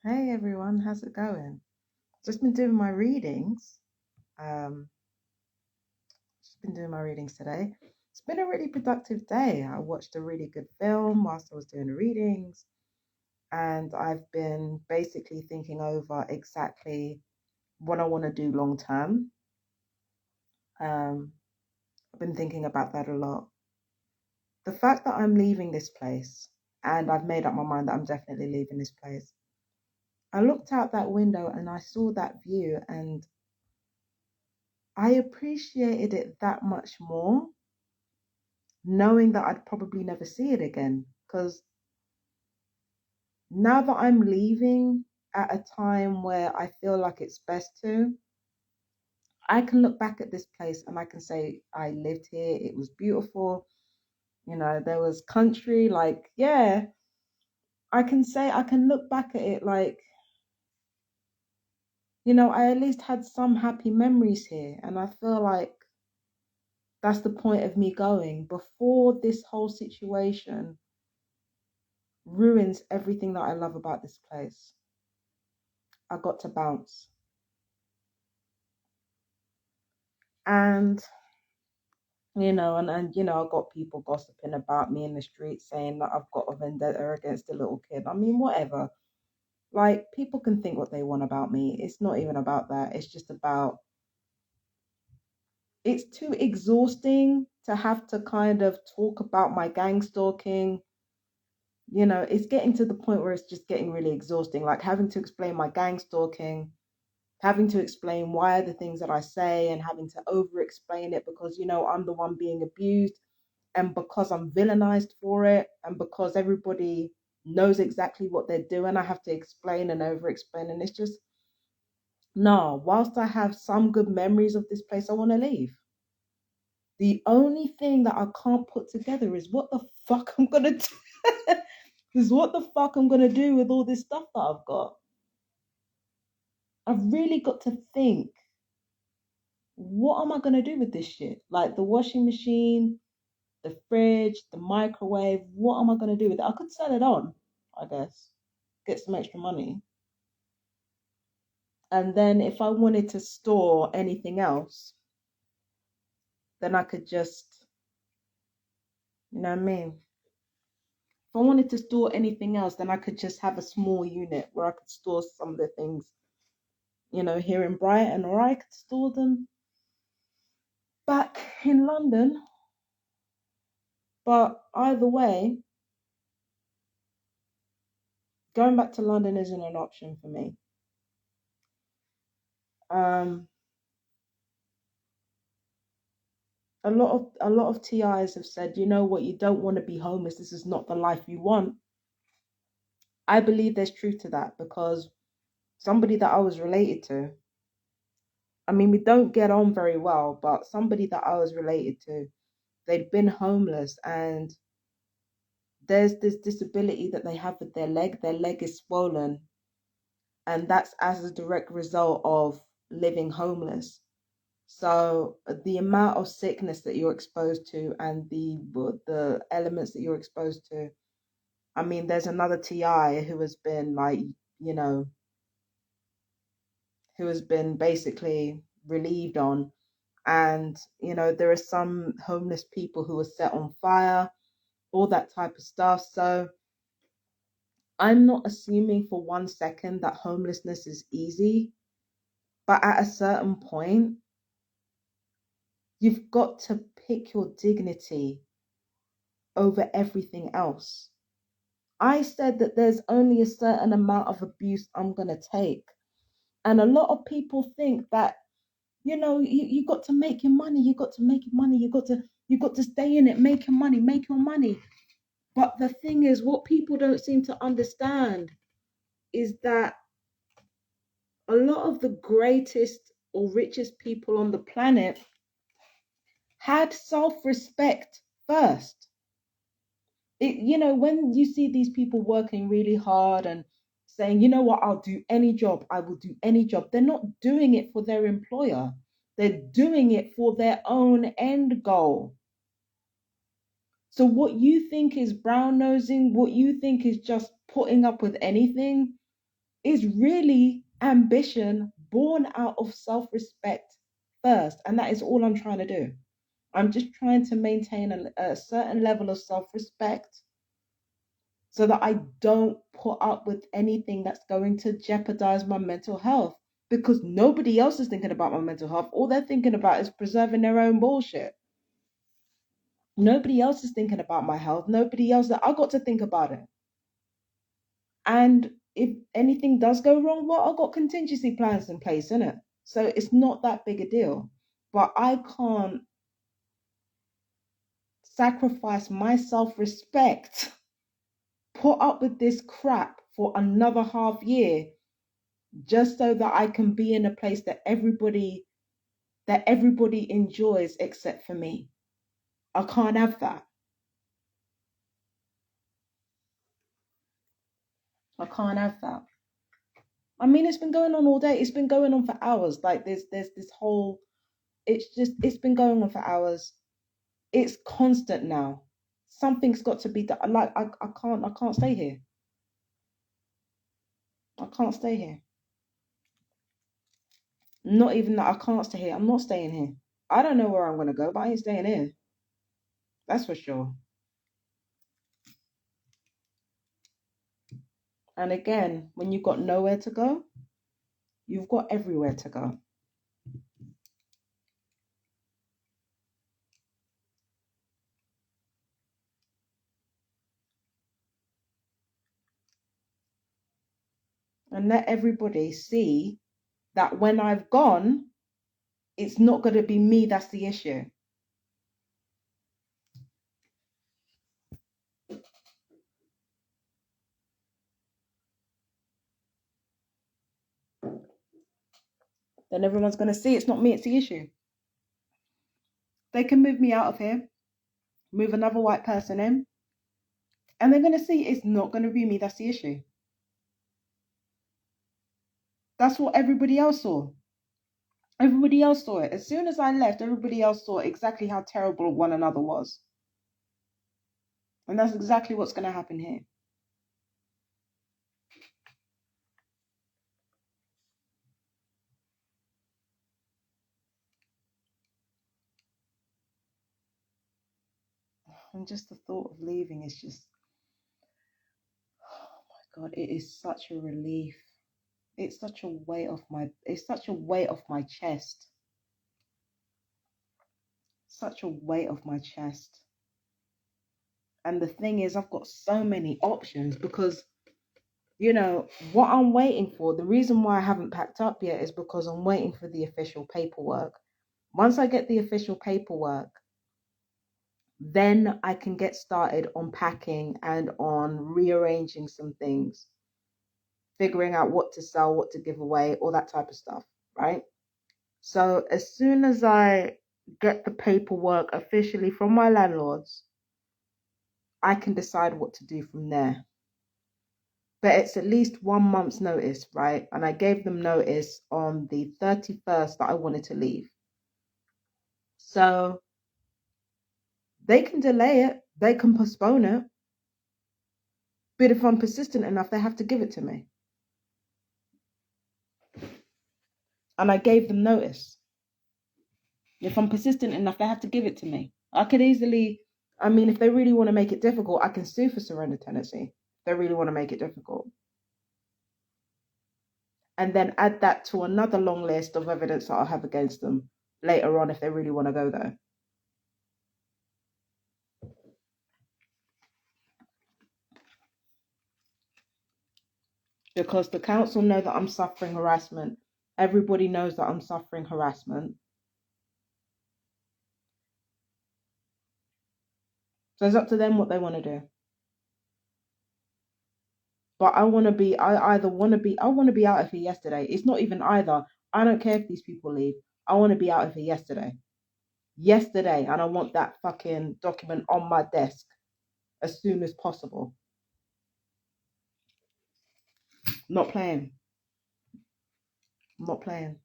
Hey everyone, how's it going? Just been doing my readings. Um, just been doing my readings today. It's been a really productive day. I watched a really good film whilst I was doing the readings, and I've been basically thinking over exactly what I want to do long term. Um, I've been thinking about that a lot. The fact that I'm leaving this place, and I've made up my mind that I'm definitely leaving this place. I looked out that window and I saw that view, and I appreciated it that much more, knowing that I'd probably never see it again. Because now that I'm leaving at a time where I feel like it's best to, I can look back at this place and I can say, I lived here, it was beautiful, there was country, like, yeah, I can say, I can look back at it like, I at least had some happy memories here. And I feel like that's the point of me going. Before this whole situation ruins everything that I love about this place, I got to bounce. And I've got people gossiping about me in the street saying that I've got a vendetta against a little kid. I mean, whatever. Like, people can think what they want about me. It's not even about that. It's just about, it's too exhausting to have to kind of talk about my gang stalking. It's getting to the point where it's just getting really exhausting, like having to explain my gang stalking, having to explain why the things that I say, and having to over explain it because, I'm the one being abused, and because I'm villainized for it, and because everybody knows exactly what they're doing, I have to explain and over explain. And it's just, no, whilst I have some good memories of this place, I want to leave. The only thing that I can't put together is what the fuck I'm gonna do. Is what the fuck I'm gonna do with all this stuff that I've got. I've really got to think, what am I gonna do with this shit? Like the washing machine, the fridge, the microwave. What am I gonna do with it? I could sell it on, I guess, get some extra money. And then if I wanted to store anything else, then I could just, you know what I mean? If I wanted to store anything else, then I could just have a small unit where I could store some of the things, here in Brighton, or I could store them back in London. But either way, going back to London isn't an option for me. Um, a lot of TIs have said, you know what, you don't want to be homeless. This is not the life you want. I believe there's truth to that, because somebody that I was related to, I mean, we don't get on very well, but somebody that I was related to, they'd been homeless, and there's this disability that they have with their leg. Their leg is swollen, and that's as a direct result of living homeless. So the amount of sickness that you're exposed to, and the elements that you're exposed to. I mean, there's another TI who has been like, you know, who has been basically relieved on. And, there are some homeless people who are set on fire, all that type of stuff. So I'm not assuming for 1 second that homelessness is easy, but at a certain point, you've got to pick your dignity over everything else. I said that there's only a certain amount of abuse I'm going to take. And a lot of people think that, you got to make your money, you got to make your money, you got to stay in it, make your money, make your money. But the thing is, what people don't seem to understand is that a lot of the greatest or richest people on the planet had self-respect first. When you see these people working really hard and saying, you know what, I'll do any job, I will do any job, they're not doing it for their employer. They're doing it for their own end goal. So what you think is brown nosing, what you think is just putting up with anything, is really ambition born out of self-respect first. And that is all I'm trying to do. I'm just trying to maintain a certain level of self-respect so that I don't put up with anything that's going to jeopardize my mental health, because nobody else is thinking about my mental health. All they're thinking about is preserving their own bullshit. Nobody else is thinking about my health. Nobody else. I got to think about it. And if anything does go wrong, well, I've got contingency plans in place, innit? So it's not that big a deal. But I can't sacrifice my self-respect, put up with this crap for another half year, just so that I can be in a place that everybody enjoys except for me. I can't have that. I can't have that. I mean, it's been going on all day. It's been going on for hours. Like there's this whole. It's been going on for hours. It's constant now. Something's got to be done. Like I can't stay here. I can't stay here. Not even that I can't stay here. I'm not staying here. I don't know where I'm gonna go, but I ain't staying here. That's for sure. And again, when you've got nowhere to go, you've got everywhere to go. And let everybody see that when I've gone, it's not going to be me that's the issue. Then everyone's going to see it's not me, it's the issue. They can move me out of here, move another white person in, and they're going to see it's not going to be me that's the issue. That's what everybody else saw. Everybody else saw it. As soon as I left, everybody else saw exactly how terrible one another was. And that's exactly what's going to happen here. And just the thought of leaving is just, oh my God, it is such a relief. It's such a weight off my chest. Such a weight off my chest. And the thing is, I've got so many options because, you know, what I'm waiting for, the reason why I haven't packed up yet is because I'm waiting for the official paperwork. Once I get the official paperwork, then I can get started on packing and on rearranging some things, figuring out what to sell, what to give away, all that type of stuff, right? So as soon as I get the paperwork officially from my landlords, I can decide what to do from there. But it's at least 1 month's notice, right? And I gave them notice on the 31st that I wanted to leave. So they can delay it, they can postpone it. But if I'm persistent enough, they have to give it to me. And I gave them notice. If I'm persistent enough, they have to give it to me. I could easily, I mean, if they really want to make it difficult, I can sue for surrender tenancy. If they really want to make it difficult. And then add that to another long list of evidence that I'll have against them later on if they really want to go there. Because the council know that I'm suffering harassment. Everybody knows that I'm suffering harassment. So it's up to them what they want to do. But I want to be, I want to be out of here yesterday. It's not even either. I don't care if these people leave. I want to be out of here yesterday. Yesterday. And I want that fucking document on my desk as soon as possible. Not playing. I'm not playing.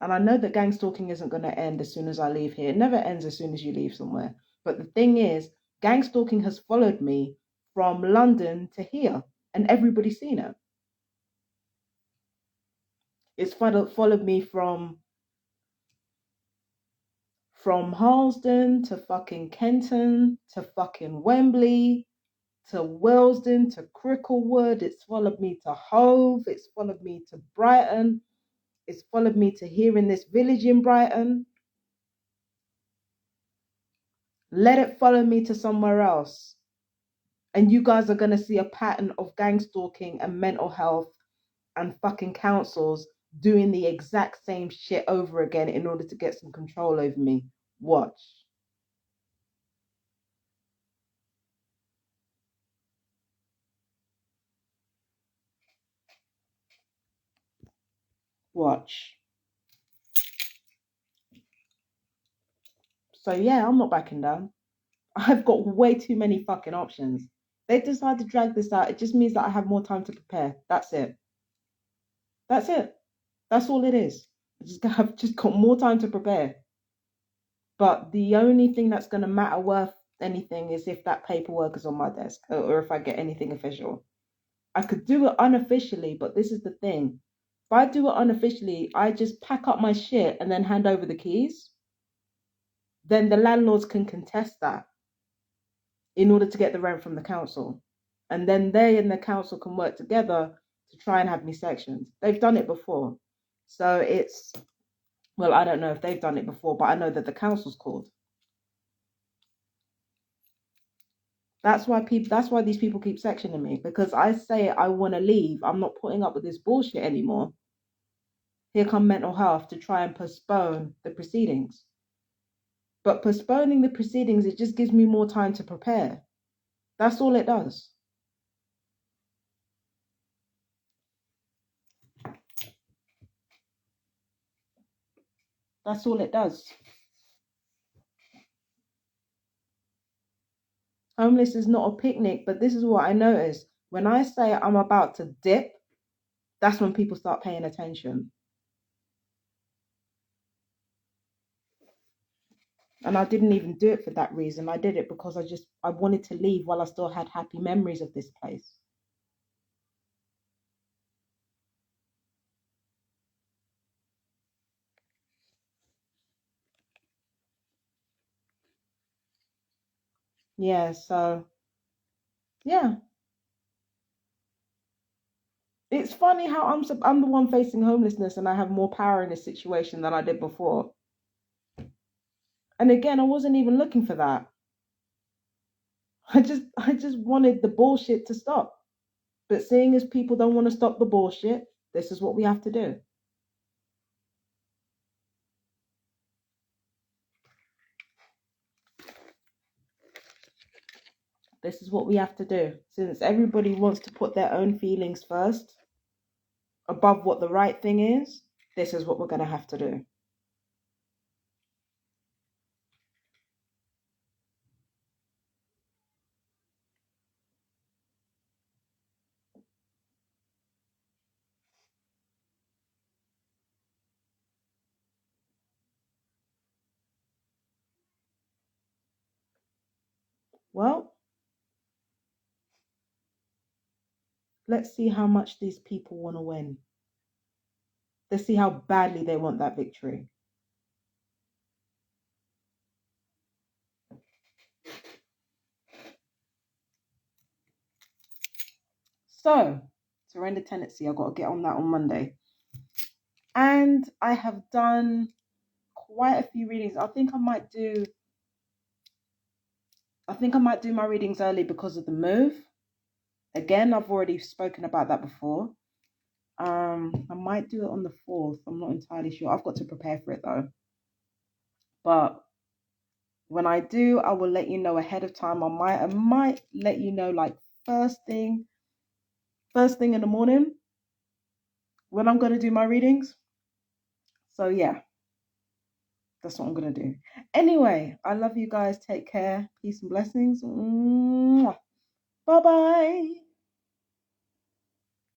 And I know that gang stalking isn't going to end as soon as I leave here. It never ends as soon as you leave somewhere. But the thing is, gang stalking has followed me from London to here. and everybody's seen it. It's followed me from Harlesden to fucking Kenton to fucking Wembley to Wellesden to Cricklewood. It's followed me to Hove. It's followed me to Brighton. It's followed me to here in this village in Brighton. Let it follow me to somewhere else. And you guys are going to see a pattern of gang stalking and mental health and fucking councils doing the exact same shit over again in order to get some control over me. Watch. Watch. So yeah, I'm not backing down. I've got way too many fucking options. They decide to drag this out. It just means that I have more time to prepare. That's it. That's it. That's all it is. I've just got more time to prepare. But the only thing that's going to matter worth anything is if that paperwork is on my desk or if I get anything official. I could do it unofficially, but this is the thing. If I do it unofficially, I just pack up my shit and then hand over the keys. Then the landlords can contest that in order to get the rent from the council. And then they and the council can work together to try and have me sectioned. They've done it before. So it's, well, I don't know if they've done it before, but I know that the council's called. That's why these people keep sectioning me, because I say I want to leave. I'm not putting up with this bullshit anymore. Here come mental health to try and postpone the proceedings. But postponing the proceedings, it just gives me more time to prepare. That's all it does. That's all it does. Homeless is not a picnic, but this is what I notice. When I say I'm about to dip, that's when people start paying attention. And I didn't even do it for that reason. I did it because I wanted to leave while I still had happy memories of this place. Yeah, so yeah. It's funny how I'm the one facing homelessness and I have more power in this situation than I did before. And again, I wasn't even looking for that. I just wanted the bullshit to stop. But seeing as people don't want to stop the bullshit, this is what we have to do. This is what we have to do. Since everybody wants to put their own feelings first above what the right thing is, this is what we're going to have to do. Well, let's see how much these people want to win. Let's see how badly they want that victory. So, surrender tenancy, I've got to get on that on Monday. And I have done quite a few readings. I think I might do my readings early because of the move. Again, I've already spoken about that before. I might do it on the 4th. I'm not entirely sure. I've got to prepare for it though. But when I do, I will let you know ahead of time. I might let you know like first thing in the morning when I'm gonna do my readings. So yeah, that's what I'm gonna do. Anyway, I love you guys. Take care. Peace and blessings. Bye bye.